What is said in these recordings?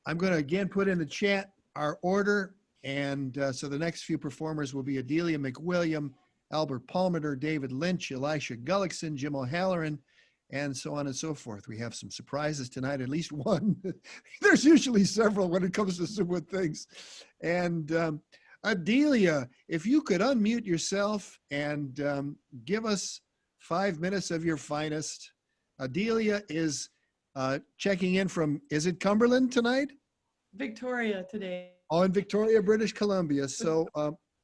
I'm going to again put in the chat our order. And so the next few performers will be Adelia MacWilliam, Albert Palmer, David Lynch, Elisha Gullickson, Jim O'Halloran, and so on and so forth. We have some surprises tonight, at least one. There's usually several when it comes to some good things. And Adelia, if you could unmute yourself and give us 5 minutes of your finest. Adelia is checking in from, is it Cumberland tonight? Victoria today. Oh, in Victoria, British Columbia. So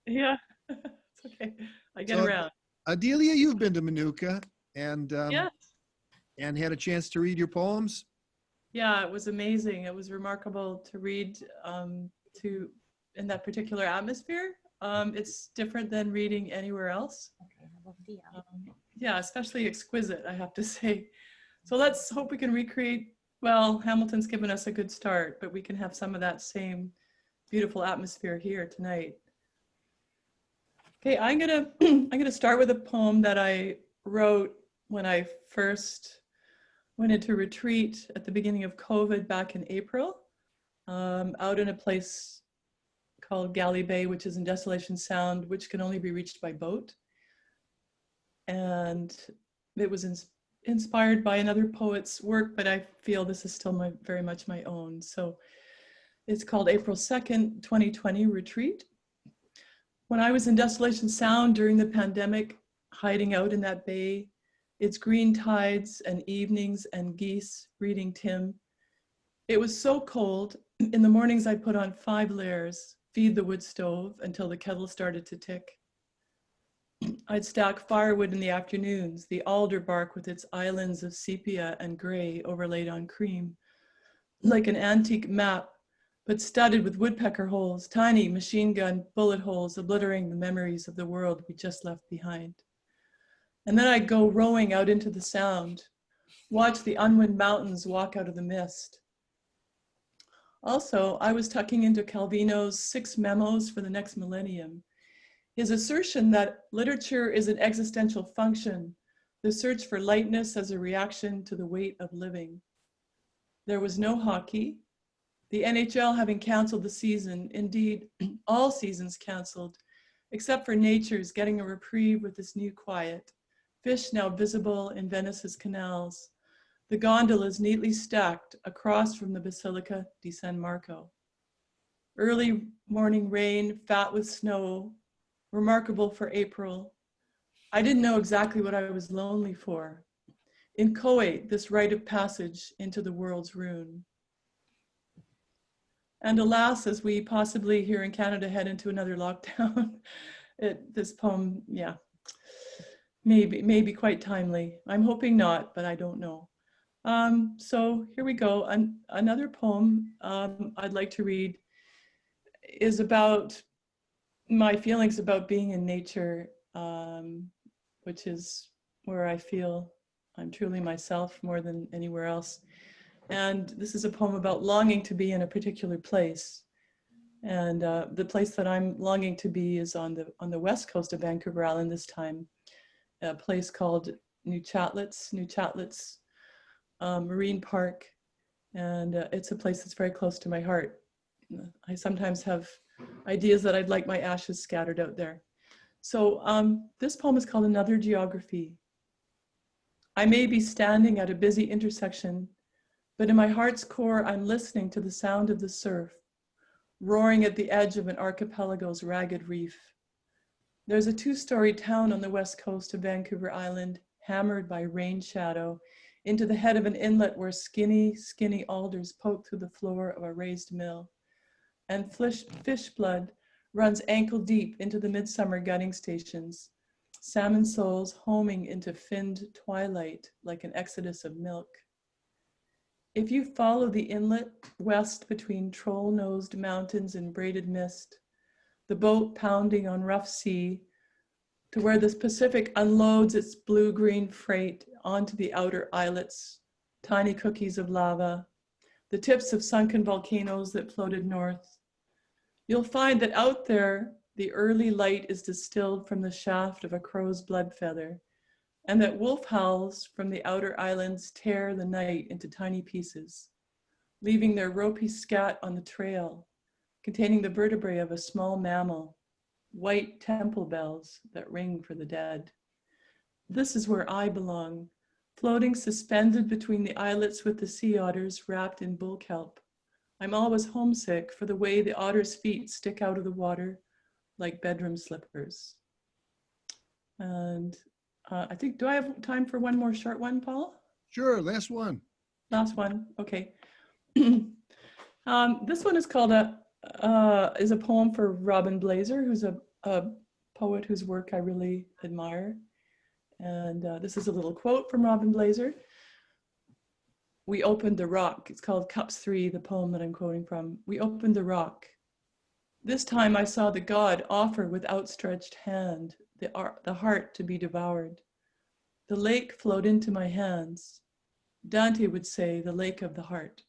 yeah, it's okay. I get around. Adelia, you've been to Manuka and yes. And had a chance to read your poems. Yeah, it was amazing. It was remarkable to read in that particular atmosphere. It's different than reading anywhere else. Yeah, especially exquisite, I have to say. So let's hope we can recreate, well, Hamilton's given us a good start, but we can have some of that same beautiful atmosphere here tonight. Okay, I'm gonna start with a poem that I wrote when I first went into retreat at the beginning of COVID back in April, out in a place called Galley Bay, which is in Desolation Sound, which can only be reached by boat. And it was inspired by another poet's work, but I feel this is still very much my own. So it's called April 2nd, 2020 Retreat. When I was in Desolation Sound during the pandemic, hiding out in that bay, its green tides and evenings and geese reading Tim, it was so cold. In the mornings I'd put on 5 layers, feed the wood stove until the kettle started to tick. I'd stack firewood in the afternoons, the alder bark with its islands of sepia and gray overlaid on cream, like an antique map, but studded with woodpecker holes, tiny machine gun bullet holes obliterating the memories of the world we just left behind. And then I'd go rowing out into the sound, watch the unwind mountains walk out of the mist. Also, I was tucking into Calvino's 6 memos for the next millennium. His assertion that literature is an existential function, the search for lightness as a reaction to the weight of living. There was no hockey. The NHL having canceled the season, indeed, all seasons canceled, except for nature's getting a reprieve with this new quiet. Fish now visible in Venice's canals. The gondolas neatly stacked across from the Basilica di San Marco. Early morning rain, fat with snow, remarkable for April. I didn't know exactly what I was lonely for. Inchoate, this rite of passage into the world's ruin. And alas, as we possibly here in Canada head into another lockdown, this poem, yeah, may be quite timely. I'm hoping not, but I don't know. So here we go. Another poem I'd like to read is about my feelings about being in nature, which is where I feel I'm truly myself more than anywhere else. And this is a poem about longing to be in a particular place. And the place that I'm longing to be is on the west coast of Vancouver Island this time, a place called New Chatlitz Marine Park. And it's a place that's very close to my heart. I sometimes have ideas that I'd like my ashes scattered out there. So this poem is called Another Geography. I may be standing at a busy intersection, but in my heart's core, I'm listening to the sound of the surf, roaring at the edge of an archipelago's ragged reef. There's a 2-story town on the west coast of Vancouver Island, hammered by rain shadow into the head of an inlet where skinny alders poke through the floor of a raised mill. And fish blood runs ankle deep into the midsummer gutting stations, salmon souls homing into finned twilight like an exodus of milk. If you follow the inlet west between troll-nosed mountains in braided mist, the boat pounding on rough sea to where the Pacific unloads its blue-green freight onto the outer islets, tiny cookies of lava, the tips of sunken volcanoes that floated north, you'll find that out there, the early light is distilled from the shaft of a crow's blood feather, and that wolf howls from the outer islands tear the night into tiny pieces. leaving their ropey scat on the trail, containing the vertebrae of a small mammal, white temple bells that ring for the dead. This is where I belong, floating suspended between the islets with the sea otters wrapped in bull kelp. I'm always homesick for the way the otters' feet stick out of the water like bedroom slippers. And I think, do I have time for one more short one, Paul? Sure, last one. Last one, okay. This one is called is a poem for Robin Blazer, who's a poet whose work I really admire. And this is a little quote from Robin Blazer. We opened the rock. It's called Cups 3, the poem that I'm quoting from. We opened the rock. This time I saw the god offer with outstretched hand the heart to be devoured. The lake flowed into my hands. Dante would say the lake of the heart.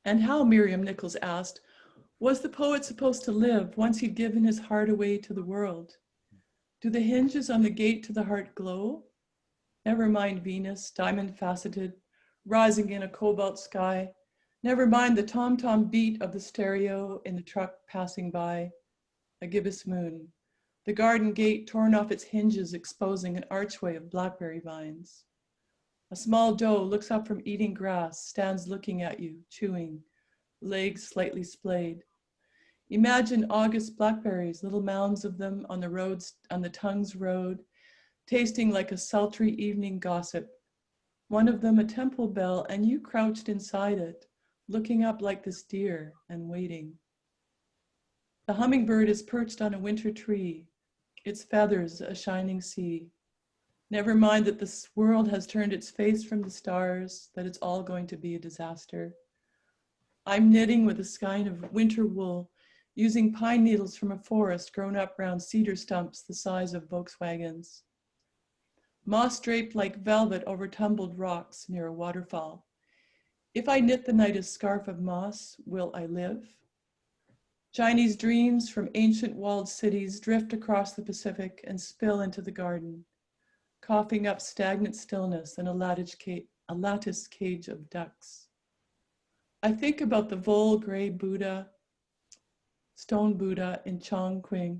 And how, Miriam Nichols asked, was the poet supposed to live once he'd given his heart away to the world? Do the hinges on the gate to the heart glow? Never mind Venus, diamond faceted, rising in a cobalt sky. Never mind the tom-tom beat of the stereo in the truck passing by. A gibbous moon. The garden gate torn off its hinges, exposing an archway of blackberry vines. A small doe looks up from eating grass, stands looking at you, chewing, legs slightly splayed. Imagine August blackberries, little mounds of them on the roads, on the tongue's road, tasting like a sultry evening gossip. One of them a temple bell, and you crouched inside it, looking up like this deer and waiting. The hummingbird is perched on a winter tree, its feathers a shining sea. Never mind that this world has turned its face from the stars, that it's all going to be a disaster. I'm knitting with a skein of winter wool, using pine needles from a forest grown up round cedar stumps the size of Volkswagens. Moss draped like velvet over tumbled rocks near a waterfall. If I knit the night a scarf of moss, will I live? Chinese dreams from ancient walled cities drift across the Pacific and spill into the garden, coughing up stagnant stillness in a lattice cage of ducks. I think about the vole gray Buddha, stone Buddha in Chongqing,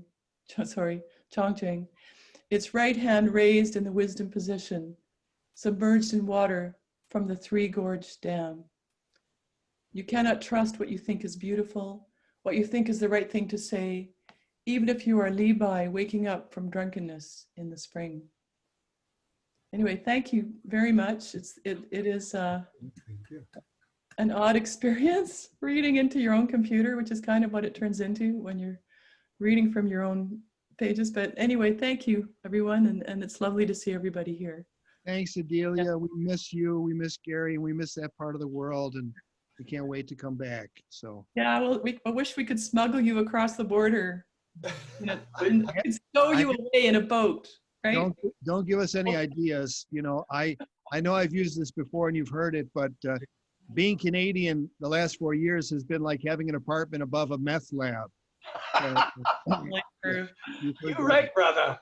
its right hand raised in the wisdom position, submerged in water from the Three Gorge Dam. You cannot trust what you think is beautiful, what you think is the right thing to say, even if you are Levi waking up from drunkenness in the spring. Anyway, thank you very much. It is an odd experience reading into your own computer, which is kind of what it turns into when you're reading from your own pages. But anyway, thank you, everyone. And it's lovely to see everybody here. Thanks, Adelia. Yeah. We miss you. We miss Gary. And we miss that part of the world. And we can't wait to come back. So yeah, well, I wish we could smuggle you across the border. You know, and stow you away in a boat, right? Don't give us any ideas. You know, I know I've used this before and you've heard it, but being Canadian the last 4 years has been like having an apartment above a meth lab. You're right, brother.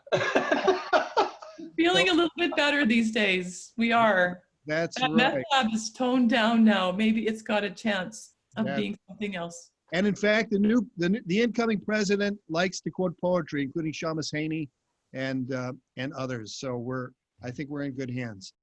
Feeling a little bit better these days. We are. That right. Meth lab is toned down now. Maybe it's got a chance of being something else. And in fact, the incoming president likes to quote poetry, including Shamus Haney and others. So I think we're in good hands.